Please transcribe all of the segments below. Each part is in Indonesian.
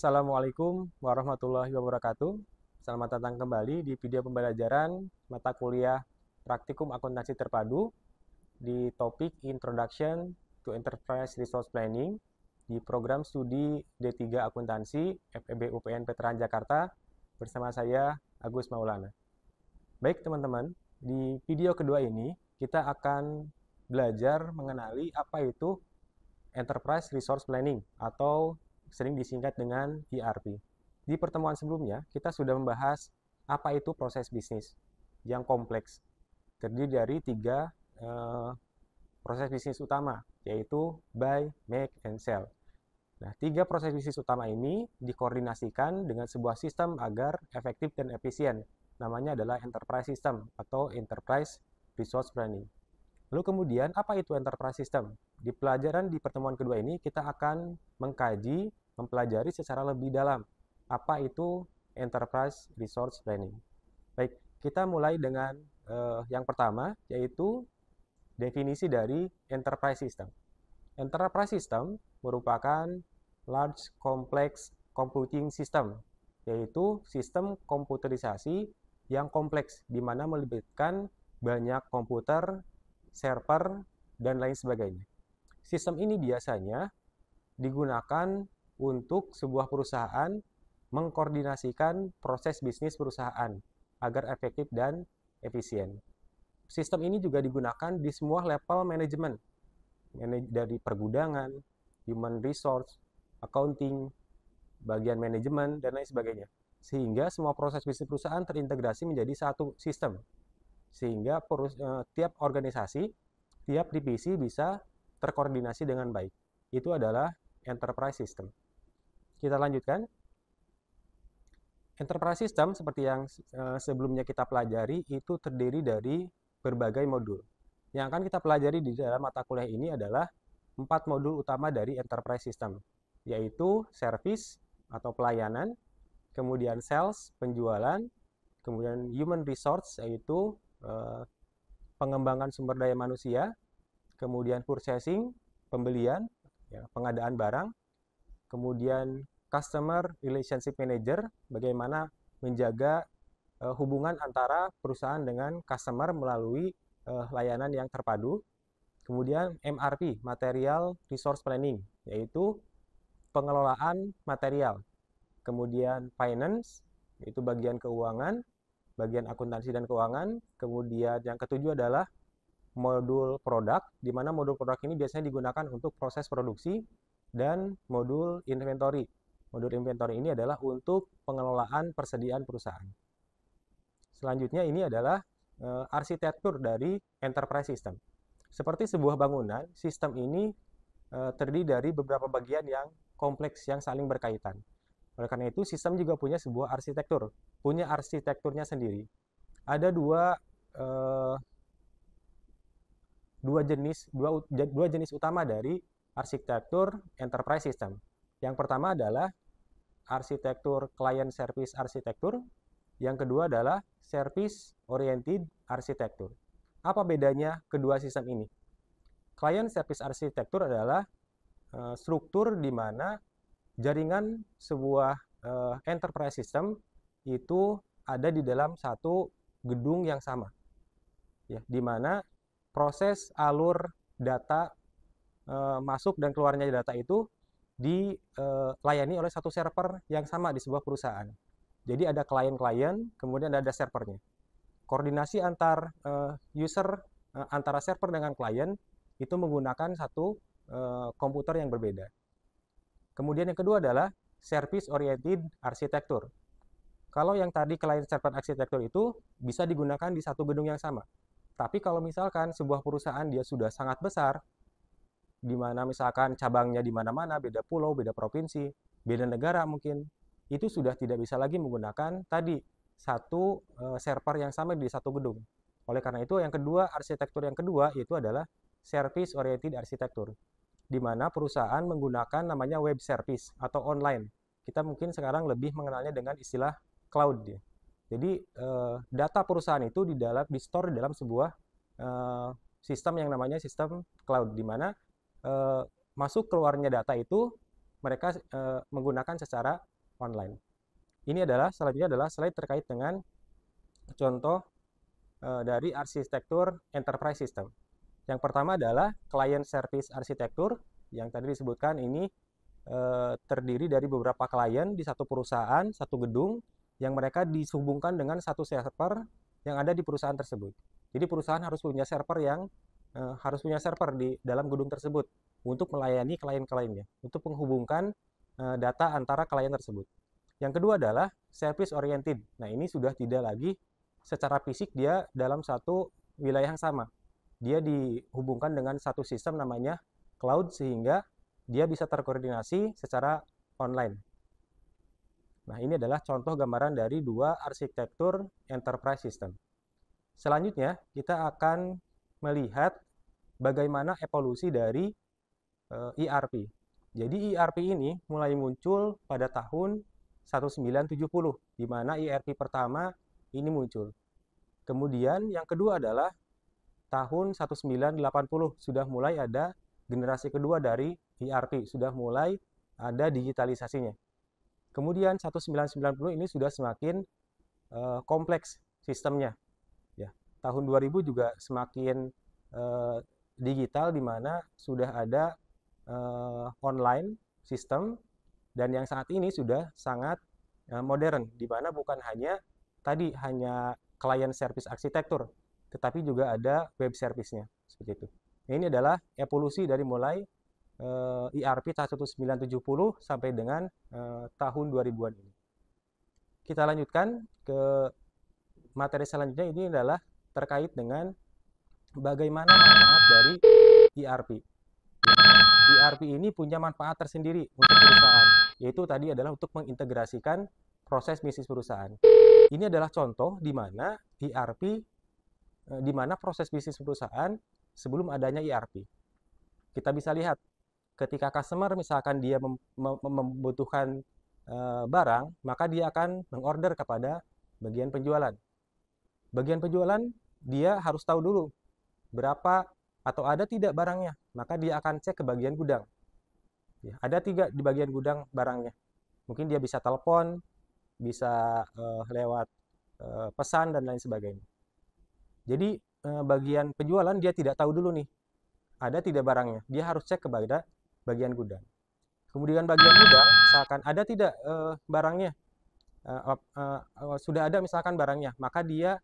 Assalamualaikum warahmatullahi wabarakatuh. Selamat datang kembali di video pembelajaran mata kuliah Praktikum Akuntansi Terpadu di topik Introduction to Enterprise Resource Planning di program studi D3 Akuntansi FEB UPN Veteran Jakarta bersama saya Agus Maulana. Baik teman-teman, di video kedua ini kita akan belajar mengenali apa itu Enterprise Resource Planning atau sering disingkat dengan ERP. Di pertemuan sebelumnya, kita sudah membahas apa itu proses bisnis yang kompleks. Terdiri dari tiga proses bisnis utama, yaitu buy, make, and sell. Nah, tiga proses bisnis utama ini dikoordinasikan dengan sebuah sistem agar efektif dan efisien. Namanya adalah Enterprise System atau Enterprise Resource Planning. Lalu kemudian, apa itu Enterprise System? Di pelajaran di pertemuan kedua ini, kita akan mempelajari secara lebih dalam apa itu Enterprise Resource Planning. Baik, kita mulai dengan yang pertama, yaitu definisi dari Enterprise System. Enterprise System merupakan Large Complex Computing System, yaitu sistem komputerisasi yang kompleks, di mana melibatkan banyak komputer, server, dan lain sebagainya. Sistem ini biasanya digunakan untuk sebuah perusahaan mengkoordinasikan proses bisnis perusahaan agar efektif dan efisien. Sistem ini juga digunakan di semua level manajemen, dari pergudangan, human resource, accounting, bagian manajemen, dan lain sebagainya. Sehingga semua proses bisnis perusahaan terintegrasi menjadi satu sistem. Sehingga tiap organisasi, tiap divisi bisa terkoordinasi dengan baik. Itu adalah Enterprise System. Kita lanjutkan. Enterprise System seperti yang sebelumnya kita pelajari itu terdiri dari berbagai modul. Yang akan kita pelajari di dalam mata kuliah ini adalah 4 modul utama dari Enterprise System, yaitu service atau pelayanan, kemudian sales, penjualan, kemudian human resource, yaitu pengembangan sumber daya manusia, kemudian purchasing, pembelian, pengadaan barang, kemudian customer relationship manager, bagaimana menjaga hubungan antara perusahaan dengan customer melalui layanan yang terpadu, kemudian MRP, Material Resource Planning, yaitu pengelolaan material, kemudian finance, yaitu bagian keuangan, bagian akuntansi dan keuangan, kemudian yang ketujuh adalah modul produk, di mana modul produk ini biasanya digunakan untuk proses produksi, dan modul inventory. Modul inventory ini adalah untuk pengelolaan persediaan perusahaan. Selanjutnya ini adalah arsitektur dari Enterprise System. Seperti sebuah bangunan, sistem ini terdiri dari beberapa bagian yang kompleks yang saling berkaitan. Oleh karena itu, sistem juga punya sebuah arsitektur, punya arsitekturnya sendiri. Ada dua jenis utama dari arsitektur Enterprise System. Yang pertama adalah arsitektur Client Service Architecture, yang kedua adalah Service Oriented Architecture. Apa bedanya kedua sistem ini? Client Service Architecture adalah struktur di mana jaringan sebuah enterprise system itu ada di dalam satu gedung yang sama, ya, di mana proses alur data masuk dan keluarnya data itu dilayani oleh satu server yang sama di sebuah perusahaan. Jadi ada klien-klien, kemudian ada servernya. Koordinasi antar antara server dengan klien itu menggunakan satu komputer yang berbeda. Kemudian yang kedua adalah Service Oriented Architecture. Kalau yang tadi Client Server Architecture itu bisa digunakan di satu gedung yang sama. Tapi kalau misalkan sebuah perusahaan dia sudah sangat besar, di mana misalkan cabangnya di mana-mana, beda pulau, beda provinsi, beda negara mungkin, itu sudah tidak bisa lagi menggunakan tadi satu server yang sama di satu gedung. Oleh karena itu, arsitektur yang kedua itu adalah Service Oriented Architecture, di mana perusahaan menggunakan namanya web service atau online. Kita mungkin sekarang lebih mengenalnya dengan istilah cloud. Ya. Jadi data perusahaan itu di-store di dalam sebuah sistem yang namanya sistem cloud, di mana masuk keluarnya data itu mereka menggunakan secara online. Ini adalah selanjutnya adalah slide terkait dengan contoh dari arsitektur enterprise system. Yang pertama adalah client service arsitektur yang tadi disebutkan ini terdiri dari beberapa klien di satu perusahaan, satu gedung yang mereka dihubungkan dengan satu server yang ada di perusahaan tersebut. Jadi perusahaan harus punya server di dalam gedung tersebut untuk melayani klien-kliennya, untuk menghubungkan data antara klien tersebut. Yang kedua adalah service oriented. Nah, ini sudah tidak lagi secara fisik dia dalam satu wilayah yang sama. Dia dihubungkan dengan satu sistem namanya cloud sehingga dia bisa terkoordinasi secara online. Nah, ini adalah contoh gambaran dari dua arsitektur enterprise system. Selanjutnya, kita akan melihat bagaimana evolusi dari ERP. Jadi ERP ini mulai muncul pada tahun 1970, di mana ERP pertama ini muncul. Kemudian yang kedua adalah tahun 1980, sudah mulai ada generasi kedua dari ERP, sudah mulai ada digitalisasinya. Kemudian 1990 ini sudah semakin kompleks sistemnya. Ya, tahun 2000 juga semakin digital, di mana sudah ada online sistem, dan yang saat ini sudah sangat modern, di mana bukan hanya client service arsitektur, tetapi juga ada web service-nya, seperti itu. Ini adalah evolusi dari mulai ERP tahun 1970 sampai dengan tahun 2000-an ini. Kita lanjutkan ke materi selanjutnya, ini adalah terkait dengan bagaimana manfaat dari ERP. ERP ini punya manfaat tersendiri untuk perusahaan, yaitu tadi adalah untuk mengintegrasikan proses bisnis perusahaan. Ini adalah contoh di mana ERP, di mana proses bisnis perusahaan sebelum adanya ERP. Kita bisa lihat ketika customer misalkan dia membutuhkan barang, maka dia akan mengorder kepada bagian penjualan. Bagian penjualan dia harus tahu dulu berapa atau ada tidak barangnya, maka dia akan cek ke bagian gudang. Ya, ada tidak di bagian gudang barangnya. Mungkin dia bisa telepon, bisa lewat pesan dan lain sebagainya. Jadi bagian penjualan dia tidak tahu dulu nih, ada tidak barangnya. Dia harus cek kepada bagian gudang. Kemudian bagian gudang, misalkan ada tidak barangnya, sudah ada misalkan barangnya, maka dia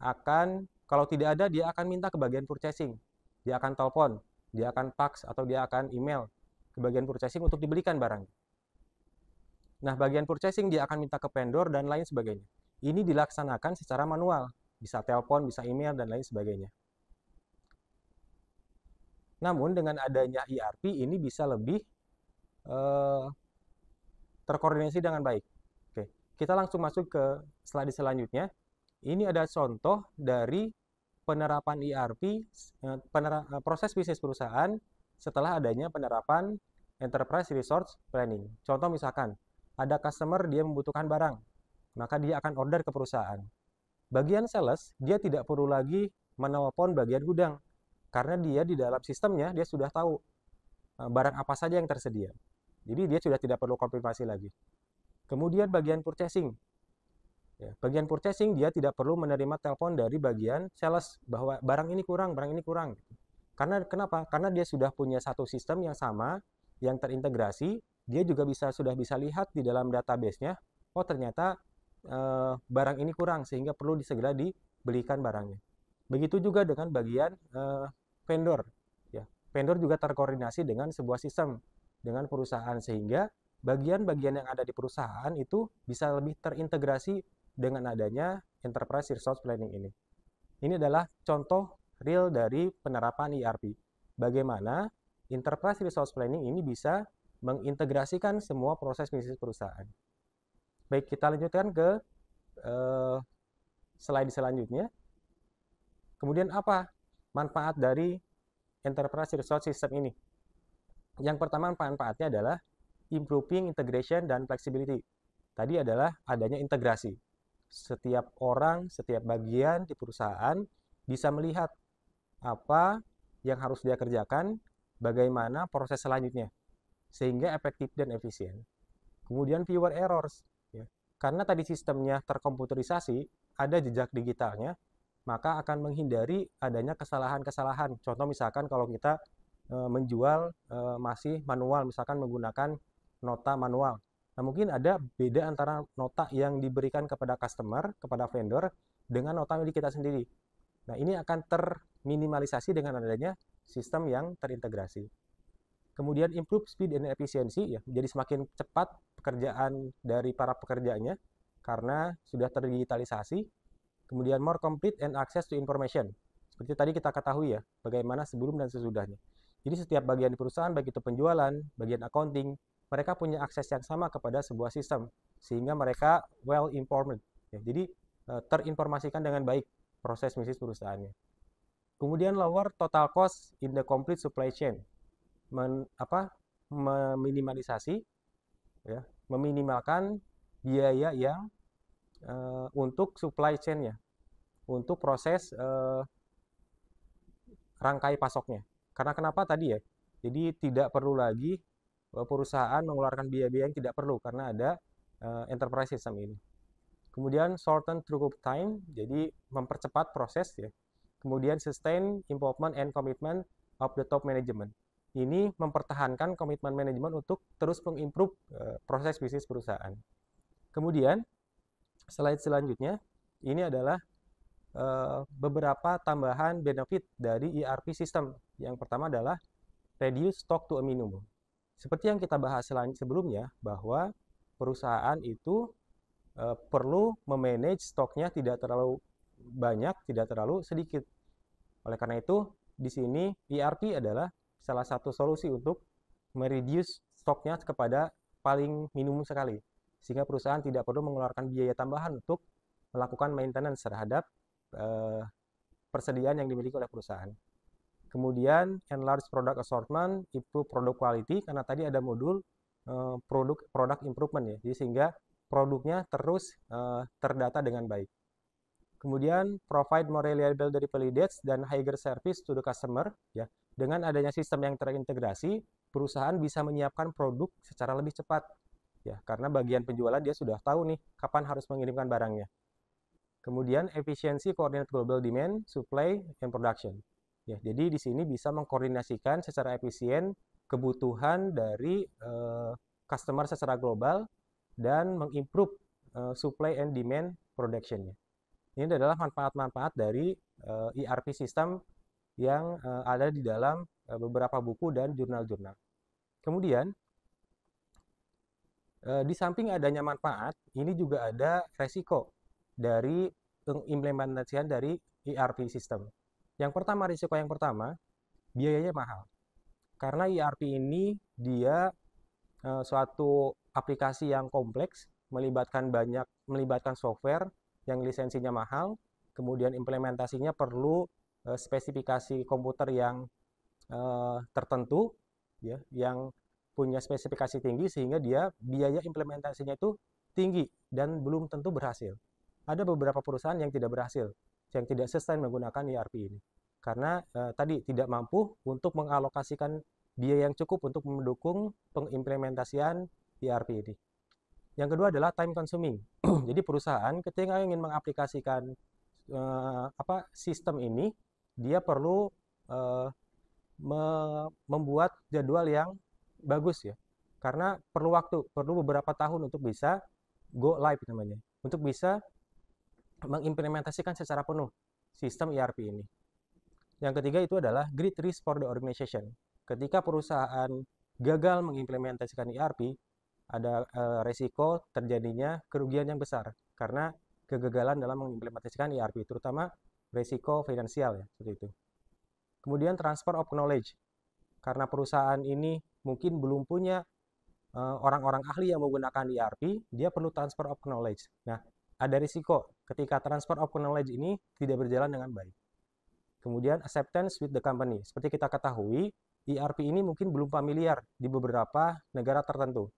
akan, kalau tidak ada, dia akan minta ke bagian purchasing. Dia akan telepon, dia akan fax, atau dia akan email ke bagian purchasing untuk dibelikan barang. Nah, bagian purchasing dia akan minta ke vendor dan lain sebagainya. Ini dilaksanakan secara manual, bisa telepon, bisa email, dan lain sebagainya. Namun dengan adanya ERP ini bisa lebih terkoordinasi dengan baik. Oke, kita langsung masuk ke slide selanjutnya. Ini ada contoh dari penerapan ERP, proses bisnis perusahaan setelah adanya penerapan Enterprise Resource Planning. Contoh misalkan, ada customer dia membutuhkan barang, maka dia akan order ke perusahaan. Bagian sales, dia tidak perlu lagi menelpon bagian gudang, karena dia di dalam sistemnya, dia sudah tahu barang apa saja yang tersedia. Jadi dia sudah tidak perlu konfirmasi lagi. Kemudian bagian purchasing. Ya, bagian purchasing dia tidak perlu menerima telepon dari bagian sales bahwa barang ini kurang, barang ini kurang. Karena kenapa? Karena dia sudah punya satu sistem yang sama, yang terintegrasi. Dia juga sudah bisa lihat di dalam database-nya, oh ternyata barang ini kurang sehingga perlu segera dibelikan barangnya. Begitu juga dengan bagian vendor. Ya, vendor juga terkoordinasi dengan sebuah sistem dengan perusahaan sehingga bagian-bagian yang ada di perusahaan itu bisa lebih terintegrasi dengan adanya Enterprise Resource Planning ini. Ini adalah contoh real dari penerapan ERP. Bagaimana Enterprise Resource Planning ini bisa mengintegrasikan semua proses bisnis perusahaan. Baik, kita lanjutkan ke slide selanjutnya. Kemudian apa manfaat dari Enterprise Resource System ini? Yang pertama manfaatnya adalah improving integration dan flexibility. Tadi adalah adanya integrasi. Setiap orang, setiap bagian di perusahaan bisa melihat apa yang harus dia kerjakan, bagaimana proses selanjutnya. sehingga efektif dan efisien. Kemudian fewer errors, ya. Karena tadi sistemnya terkomputerisasi, ada jejak digitalnya, maka akan menghindari adanya kesalahan-kesalahan. Contoh misalkan kalau kita menjual masih manual, misalkan menggunakan nota manual. Nah, mungkin ada beda antara nota yang diberikan kepada customer, kepada vendor, dengan nota milik kita sendiri. Nah, ini akan terminimalisasi dengan adanya sistem yang terintegrasi. Kemudian improve speed and efficiency, ya, jadi semakin cepat pekerjaan dari para pekerjanya karena sudah terdigitalisasi. Kemudian more complete and access to information. Seperti tadi kita ketahui ya, bagaimana sebelum dan sesudahnya. Jadi setiap bagian di perusahaan, baik itu penjualan, bagian accounting, mereka punya akses yang sama kepada sebuah sistem, sehingga mereka well informed. Ya, jadi terinformasikan dengan baik proses bisnis perusahaannya. Kemudian lower total cost in the complete supply chain. Meminimalisasi, ya, meminimalkan biaya yang untuk supply chain-nya, untuk proses rangkai pasoknya. Karena kenapa tadi ya? Jadi tidak perlu lagi perusahaan mengeluarkan biaya-biaya yang tidak perlu karena ada enterprise system ini. Kemudian shorten throughput time, jadi mempercepat proses ya. Kemudian sustain involvement and commitment of the top management. Ini mempertahankan komitmen manajemen untuk terus mengimprove proses bisnis perusahaan. Kemudian slide selanjutnya, ini adalah beberapa tambahan benefit dari ERP system. Yang pertama adalah reduce stock to a minimum. Seperti yang kita bahas sebelumnya, bahwa perusahaan itu perlu memanage stoknya tidak terlalu banyak, tidak terlalu sedikit. Oleh karena itu, di sini ERP adalah salah satu solusi untuk mereduce stoknya kepada paling minimum sekali, sehingga perusahaan tidak perlu mengeluarkan biaya tambahan untuk melakukan maintenance terhadap persediaan yang dimiliki oleh perusahaan. Kemudian enlarge product assortment, improve product quality, karena tadi ada modul product improvement ya, jadi sehingga produknya terus terdata dengan baik. Kemudian provide more reliable delivery dates dan higher service to the customer, ya. Dengan adanya sistem yang terintegrasi, perusahaan bisa menyiapkan produk secara lebih cepat, ya, karena bagian penjualan dia sudah tahu nih kapan harus mengirimkan barangnya. Kemudian efisiensi coordinate global demand, supply, and production. Ya, jadi di sini bisa mengkoordinasikan secara efisien kebutuhan dari customer secara global dan mengimprove supply and demand production-nya. Ini adalah manfaat-manfaat dari ERP system yang ada di dalam beberapa buku dan jurnal-jurnal. Kemudian, di samping adanya manfaat, ini juga ada resiko dari pengimplementasian dari ERP system. Risiko yang pertama, biayanya mahal. Karena ERP ini dia suatu aplikasi yang kompleks, melibatkan software yang lisensinya mahal, kemudian implementasinya perlu spesifikasi komputer yang tertentu, ya, yang punya spesifikasi tinggi, sehingga dia biaya implementasinya itu tinggi dan belum tentu berhasil. Ada beberapa perusahaan yang tidak berhasil, yang tidak sustain menggunakan ERP ini, karena tadi tidak mampu untuk mengalokasikan biaya yang cukup untuk mendukung pengimplementasian ERP ini. Yang kedua adalah time consuming. Jadi perusahaan ketika ingin mengaplikasikan sistem ini, dia perlu membuat jadwal yang bagus ya. Karena perlu beberapa tahun untuk bisa go live namanya, untuk bisa mengimplementasikan secara penuh sistem ERP ini. Yang ketiga itu adalah great risk for the organization. Ketika perusahaan gagal mengimplementasikan ERP, ada resiko terjadinya kerugian yang besar karena kegagalan dalam mengimplementasikan ERP, terutama resiko finansial ya, seperti itu. Kemudian transfer of knowledge. Karena perusahaan ini mungkin belum punya orang-orang ahli yang menggunakan ERP, dia perlu transfer of knowledge. Nah, ada risiko ketika transfer of knowledge ini tidak berjalan dengan baik. Kemudian acceptance with the company. Seperti kita ketahui, ERP ini mungkin belum familiar di beberapa negara tertentu.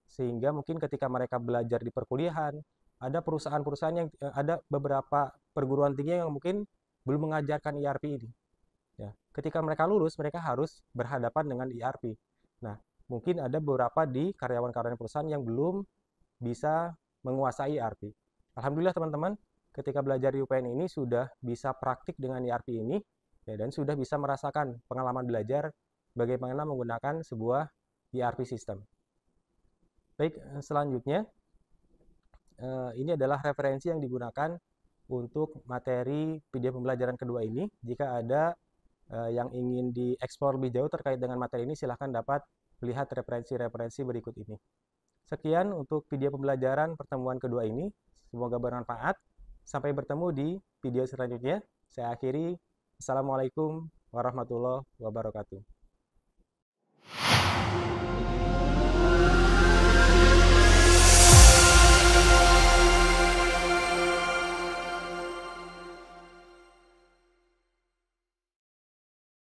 Sehingga mungkin ketika mereka belajar di perkuliahan, ada perusahaan-perusahaan yang ada beberapa perguruan tinggi yang mungkin belum mengajarkan ERP ini. Ya, ketika mereka lulus, mereka harus berhadapan dengan ERP. Nah, mungkin ada beberapa di karyawan-karyawan perusahaan yang belum bisa menguasai ERP. Alhamdulillah teman-teman, ketika belajar di UPN ini sudah bisa praktik dengan ERP ini, ya, dan sudah bisa merasakan pengalaman belajar bagaimana menggunakan sebuah ERP system. Baik, selanjutnya ini adalah referensi yang digunakan untuk materi video pembelajaran kedua ini. Jika ada yang ingin dieksplor lebih jauh terkait dengan materi ini, silahkan dapat melihat referensi-referensi berikut ini. Sekian untuk video pembelajaran pertemuan kedua ini. Semoga bermanfaat. Sampai bertemu di video selanjutnya. Saya akhiri. Assalamualaikum warahmatullahi wabarakatuh.